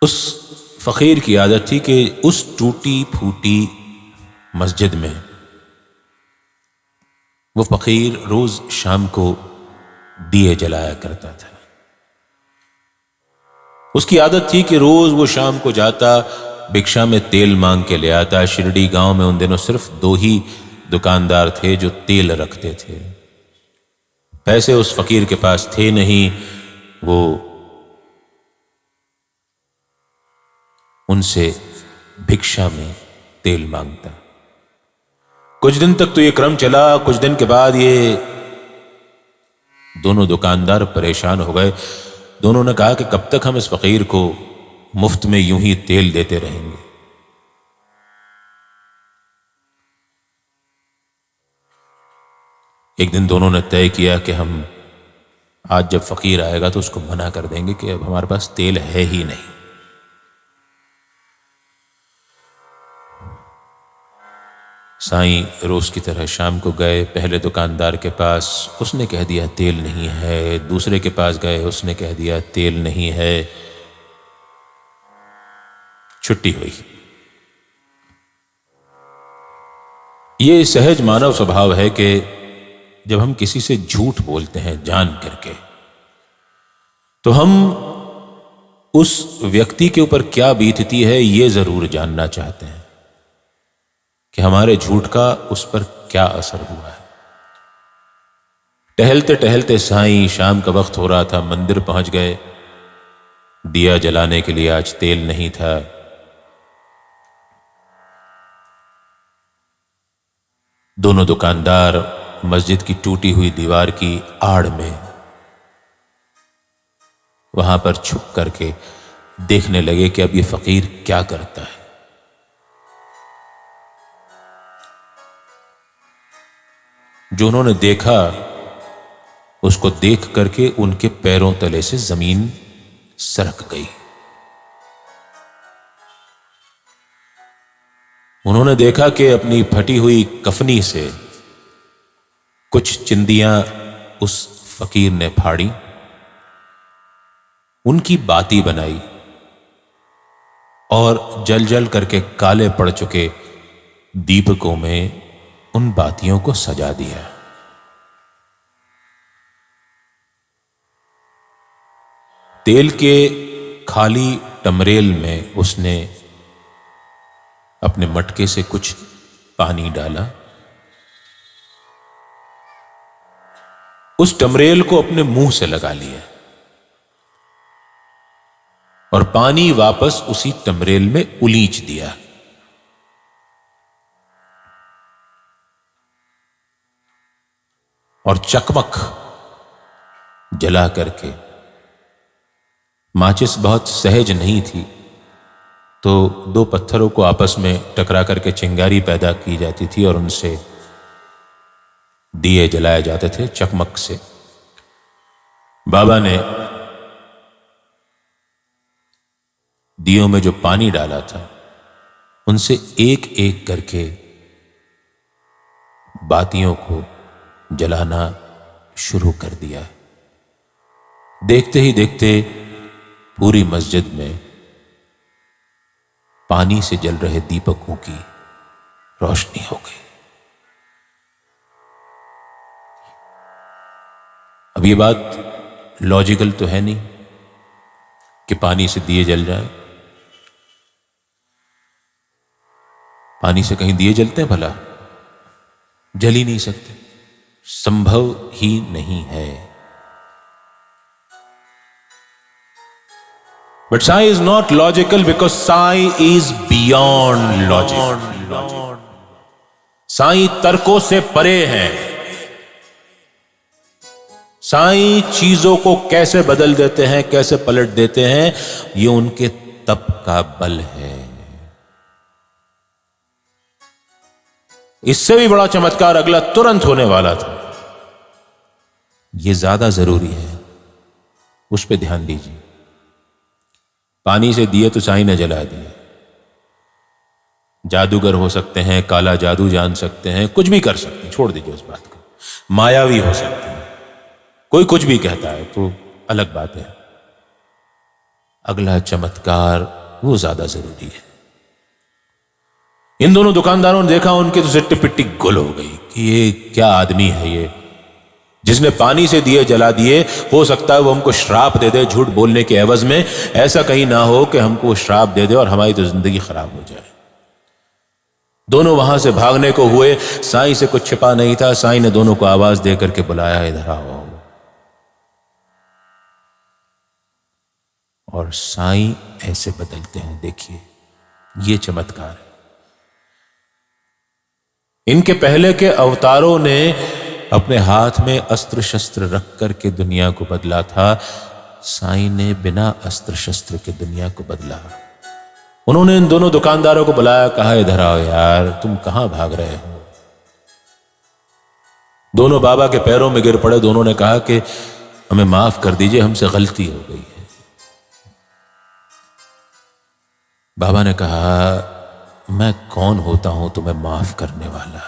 उस फ़कीर की आदत थी कि उस टूटी फूटी मस्जिद में वो फ़कीर रोज़ शाम को दिए जलाया करता था। उसकी आदत थी कि रोज़ वो शाम को जाता, भिक्षा में तेल मांग के ले आता। शिरडी गांव में उन दिनों सिर्फ 2 ही दुकानदार थे जो तेल रखते थे। पैसे उस फ़कीर के पास थे नहीं, वो उनसे भिक्षा में तेल मांगता। कुछ दिन तक तो ये क्रम चला। कुछ दिन के बाद ये दोनों दुकानदार परेशान हो गए। दोनों ने कहा कि कब तक हम इस फ़कीर को मुफ्त में यूं ही तेल देते रहेंगे। एक दिन दोनों ने तय किया कि हम आज जब फ़कीर आएगा तो उसको मना कर देंगे कि अब हमारे पास तेल है ही नहीं। साईं रोज की तरह शाम को गए पहले दुकानदार के पास, उसने कह दिया तेल नहीं है। दूसरे के पास गए, उसने कह दिया तेल नहीं है। छुट्टी हुई। ये सहज मानव स्वभाव है कि जब हम किसी से झूठ बोलते हैं जान करके, तो हम उस व्यक्ति के ऊपर क्या बीतती है ये जरूर जानना चाहते हैं कि हमारे झूठ का उस पर क्या असर हुआ है। टहलते टहलते साईं, शाम का वक्त हो रहा था, मंदिर पहुंच गए। दिया जलाने के लिए आज तेल नहीं था। दोनों दुकानदार मस्जिद की टूटी हुई दीवार की आड़ में वहां पर छुप करके देखने लगे कि अब ये फकीर क्या करता है। जो उन्होंने देखा उसको देख करके उनके पैरों तले से जमीन सरक गई। उन्होंने देखा कि अपनी फटी हुई कफनी से कुछ चिंदियां उस फकीर ने फाड़ी, उनकी बाती बनाई और जल जल करके काले पड़ चुके दीपकों में उन बातियों को सजा दिया। तेल के खाली टमरेल में उसने अपने मटके से कुछ पानी डाला, उस टमरेल को अपने मुंह से लगा लिया और पानी वापस उसी टमरेल में उलीच दिया। और चकमक जला करके, माचिस बहुत सहज नहीं थी तो 2 पत्थरों को आपस में टकरा करके चिंगारी पैदा की जाती थी और उनसे दिए जलाए जाते थे चकमक से। बाबा ने दियों में जो पानी डाला था उनसे एक एक करके बातियों को जलाना शुरू कर दिया। देखते ही देखते पूरी मस्जिद में पानी से जल रहे दीपकों की रोशनी हो गई। अब ये बात लॉजिकल तो है नहीं कि पानी से दिए जल जाए। पानी से कहीं दिए जलते हैं भला? जल ही नहीं सकते, संभव ही नहीं है। But Sai is not logical because Sai is beyond logic. Sai तर्कों से परे हैं। साईं चीजों को कैसे बदल देते हैं, कैसे पलट देते हैं, ये उनके तप का बल है। इससे भी बड़ा चमत्कार अगला तुरंत होने वाला था। यह ज्यादा जरूरी है, उस पर ध्यान दीजिए। पानी से दिए तो साईं ने जला दिए। जादूगर हो सकते हैं, काला जादू जान सकते हैं, कुछ भी कर सकते हैं, छोड़ दीजिए उस बात को। मायावी हो सकते हैं, कोई कुछ भी कहता है तो अलग बात है। अगला चमत्कार वो ज्यादा जरूरी है। इन दोनों दुकानदारों ने देखा, उनके तो सिट्टी पिट्टी गुल हो गई कि ये क्या आदमी है, ये जिसने पानी से दिए जला दिए, हो सकता है वो हमको श्राप दे दे झूठ बोलने के एवज में। ऐसा कहीं ना हो कि हमको वो श्राप दे दे और हमारी तो जिंदगी खराब हो जाए। दोनों वहां से भागने को हुए। साईं से कुछ छिपा नहीं था। साईं ने दोनों को आवाज दे करके बुलाया, इधर आओ। और साईं ऐसे बदलते हैं, देखिए ये चमत्कार है। इनके पहले के अवतारों ने अपने हाथ में अस्त्र शस्त्र रख करके दुनिया को बदला था। साईं ने बिना अस्त्र शस्त्र के दुनिया को बदला। उन्होंने इन दोनों दुकानदारों को बुलाया, कहा इधर आओ यार, तुम कहां भाग रहे हो। दोनों बाबा के पैरों में गिर पड़े। दोनों ने कहा कि हमें माफ कर दीजिए, हमसे गलती हो गई है। बाबा ने कहा, मैं कौन होता हूं तुम्हें माफ करने वाला।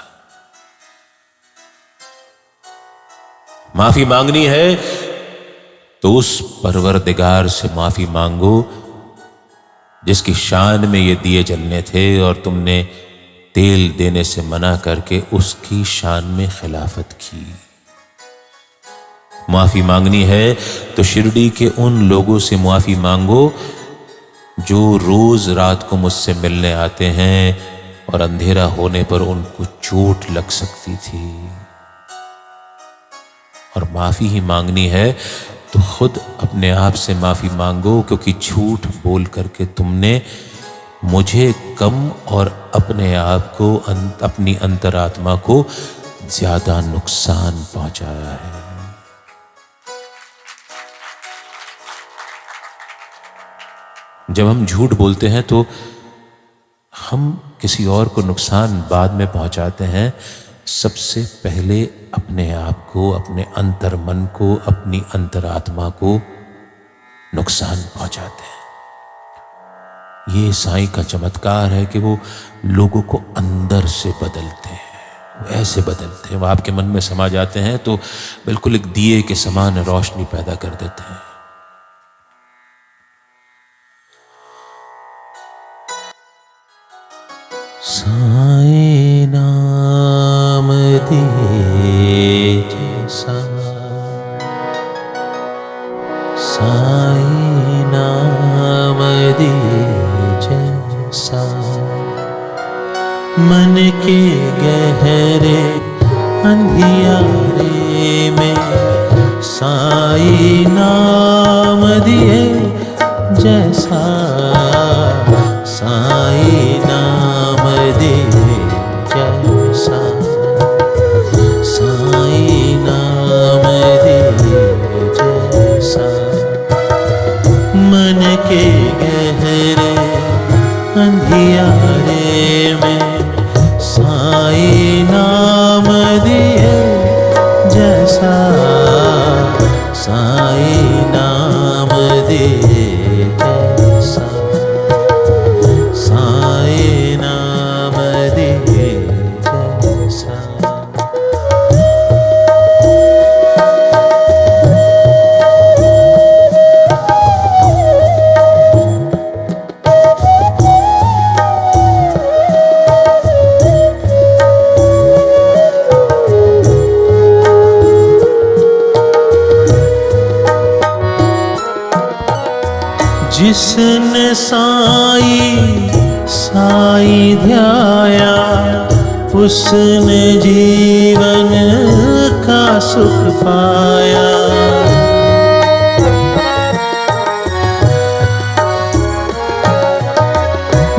माफी मांगनी है तो उस परवरदिगार से माफी मांगो जिसकी शान में ये दिए जलने थे और तुमने तेल देने से मना करके उसकी शान में खिलाफत की। माफी मांगनी है तो शिरडी के उन लोगों से माफी मांगो जो रोज रात को मुझसे मिलने आते हैं और अंधेरा होने पर उनको चोट लग सकती थी। और माफी ही मांगनी है तो खुद अपने आप से माफी मांगो, क्योंकि झूठ बोल करके तुमने मुझे कम और अपने आप को, अपनी अंतरात्मा को ज्यादा नुकसान पहुंचाया है। जब हम झूठ बोलते हैं तो हम किसी और को नुकसान बाद में पहुंचाते हैं। सबसे पहले अपने आप को, अपने अंतर मन को, अपनी अंतरात्मा को नुकसान पहुंचाते हैं। ये साईं का चमत्कार है कि वो लोगों को अंदर से बदलते हैं। वो ऐसे बदलते हैं, वो आपके मन में समा जाते हैं तो बिल्कुल एक दिए के समान रोशनी पैदा कर देते हैं। साईं नाम दिए जैसा, साईं नाम दिए जैसा, मन के गहरे अंधियारे में साईं नाम दिए जैसा, साईं नाम दिए जैसा, साईं नाम दिए जैसा, मन के गहरे अंधियारे में साईं नाम दिए जैसा, साईं नाम दिए जैसा, साईं नाम दिए जैसा। जिसने साईं साईं ध्याया, उसने जीवन का सुख पाया।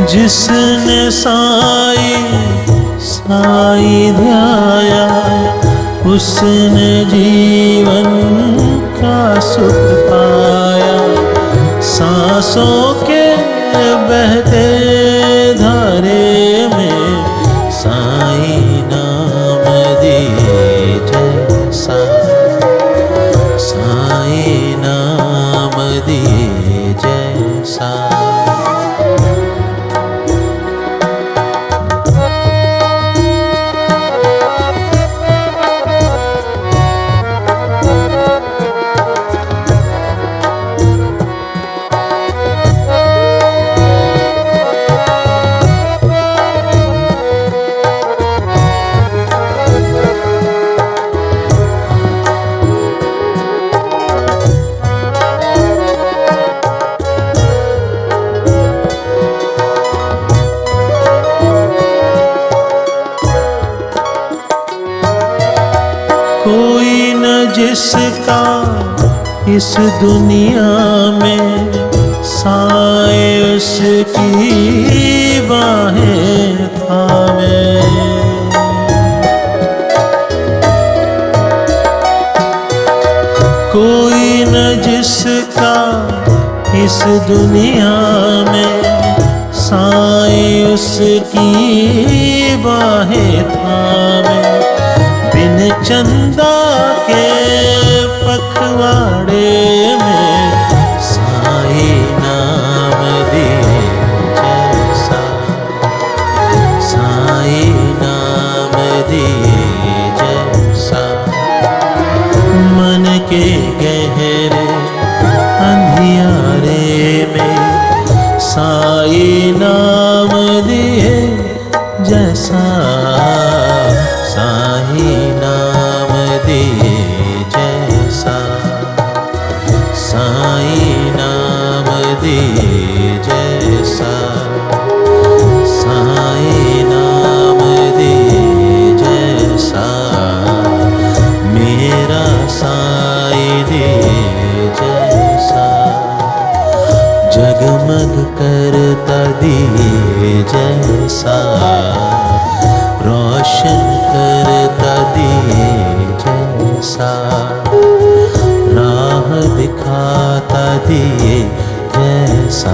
जिसने साईं साईं ध्याया, उसने जीवन का सुख पाया। सांसों के बहते धारे में साईं नाम दिए जैसा, साईं नाम दिए जैसा। कोई न जिसका इस दुनिया में साए उसकी बाहें थामे। कोई न जिसका इस दुनिया में साए उसकी बाहें थामे। बिन चंदा के पखवाड़े में साए नाम दिए जैसा, साए नाम दिए जैसा। मन के गहरे अंधियारे में साए नाम दिए जैसा, साए नाम दिए जैसा, साए नाम दिए जैसा, साए नाम दिए जैसा। मेरा साए दिए जैसा, जगमग करता दिए जैसा, रोशन करता दिए जैसा, राह दिखाता दिए जैसा।